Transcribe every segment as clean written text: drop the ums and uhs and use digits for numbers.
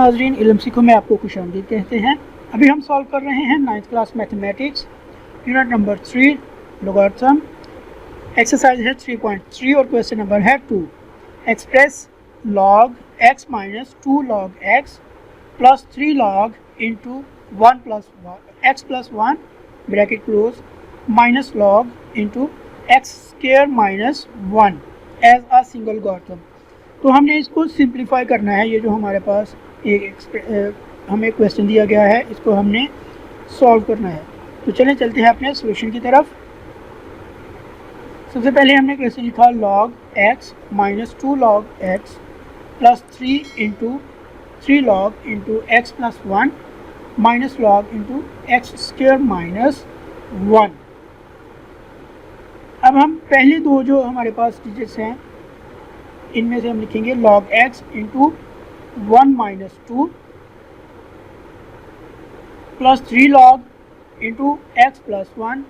नाजरीन, इल्म सीखो में आपको खुशामदीद कहते हैं। अभी हम सॉल्व कर रहे हैं 9th class mathematics unit number 3 logarithm. Exercise है 3.3 और क्वेश्चन नंबर है 2। Express log x minus 2 log x plus 3 log into 1 plus x plus 1 bracket close minus log into x square minus 1 as a single logarithm. तो हमने इसको simplify करना है। ये जो हमारे पास हमें क्वेश्चन दिया गया है, इसको हमने सॉल्व करना है। तो चलें चलते हैं अपने सॉल्यूशन की तरफ। सबसे पहले हमने क्वेश्चन लिखा log x minus 2 log x plus 3 into 3 log into x plus 1 minus log into x square minus 1। अब हम पहले दो जो हमारे पास डिजिट्स हैं, इनमें से हम लिखेंगे log x into 1 minus 2 plus 3 log into x plus 1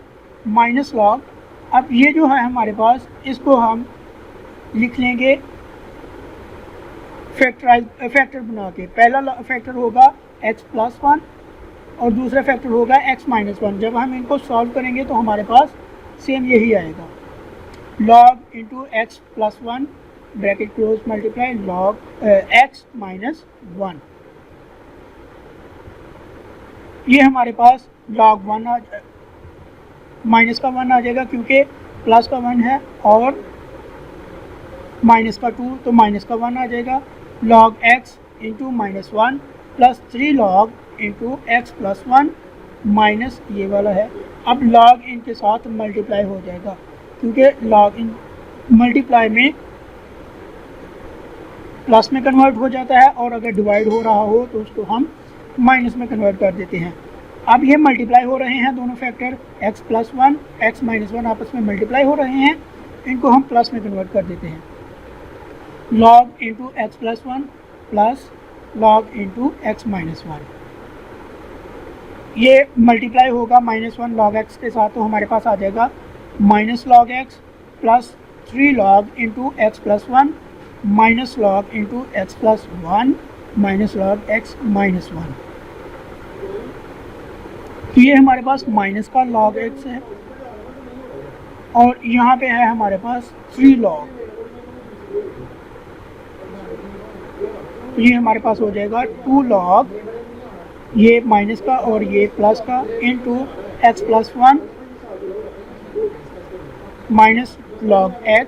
minus log. अब ये जो है हमारे पास, इसको हम लिख लेंगे फैक्टर बना के। पहला फैक्टर होगा x प्लस 1 और दूसरा फैक्टर होगा x माइनस 1। जब हम इनको सॉल्व करेंगे तो हमारे पास सेम यही आएगा, log into x plus 1 bracket close multiply log x minus 1। ये हमारे पास log 1 माइनस का 1 आ जाएगा, क्योंकि प्लस का 1 है और माइनस का 2, तो माइनस का 1 आ जाएगा। log x into minus 1 plus 3 log into x plus 1 minus ये वाला है। अब log इनके साथ मल्टीप्लाई हो जाएगा, क्योंकि log इन मल्टीप्लाई में प्लस में कन्वर्ट हो जाता है, और अगर डिवाइड हो रहा हो तो उसको हम माइनस में कन्वर्ट कर देते हैं। अब ये मल्टीप्लाई हो रहे हैं दोनों factor, x plus 1 x minus 1 आपस में मल्टीप्लाई हो रहे हैं, इनको हम प्लस में कन्वर्ट कर देते हैं। log into x plus 1 plus log into x minus 1। ये मल्टीप्लाई होगा माइनस 1 log x के साथ, तो हमारे पास आ जाएगा minus log x plus 3 log into x plus 1 minus log into x plus 1 minus log x minus 1। तो ये हमारे पास माइनस का log x है, और यहाँ पे है हमारे पास 3 log। तो ये हमारे पास हो जाएगा 2 log, ये माइनस का और ये प्लस का, into x plus 1 minus log x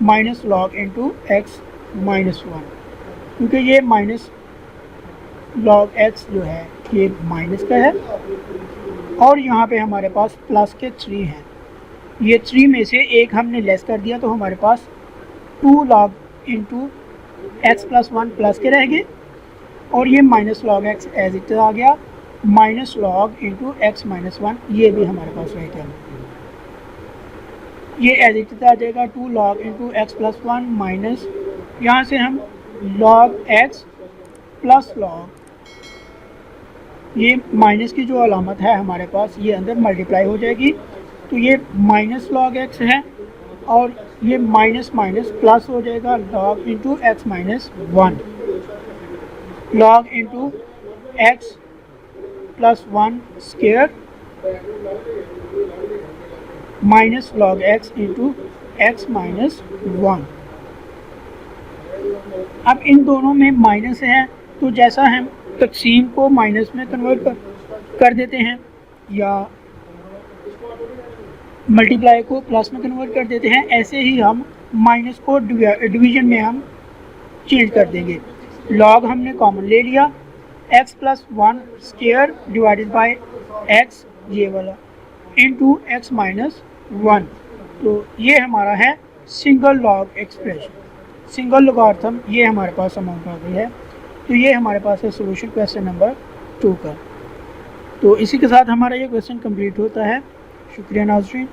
minus log into x minus 1। क्योंकि ये माइनस log x जो है ये माइनस का है, और यहाँ पे हमारे पास प्लस के 3 हैं। ये 3 में से एक हमने लेस कर दिया, तो हमारे पास 2 log into x plus 1 plus के रह गए, और ये minus log x as it आ गया, minus log into x minus 1 ये भी हमारे पास रह गया। ये एज इट आ जाएगा 2 log into x plus 1 minus, यहाँ से हम log x प्लस log, ये माइनस की जो अलामत है हमारे पास, ये अंदर मल्टीप्लाई हो जाएगी, तो ये माइनस log x है, और ये माइनस माइनस प्लस हो जाएगा log into x minus 1, log into x plus 1 square minus log x into x minus 1। अब इन दोनों में माइनस है, तो जैसा हम तकसीम को माइनस में कन्वर्ट कर देते हैं, या मल्टीप्लाई को प्लस में कन्वर्ट कर देते हैं, ऐसे ही हम माइनस को डिवीजन में हम चेंज कर देंगे। log हमने कॉमन ले लिया, x plus 1 square divided by x ये वाला इंटू एक्स माइनस 1। तो ये हमारा है single log expression, single logarithm. ये हमारे पास अमाउंट आ गई है। तो ये हमारे पास है सॉल्यूशन क्वेश्चन नंबर 2 का। तो इसी के साथ हमारा ये क्वेश्चन कंप्लीट होता है। शुक्रिया नाज़रीन।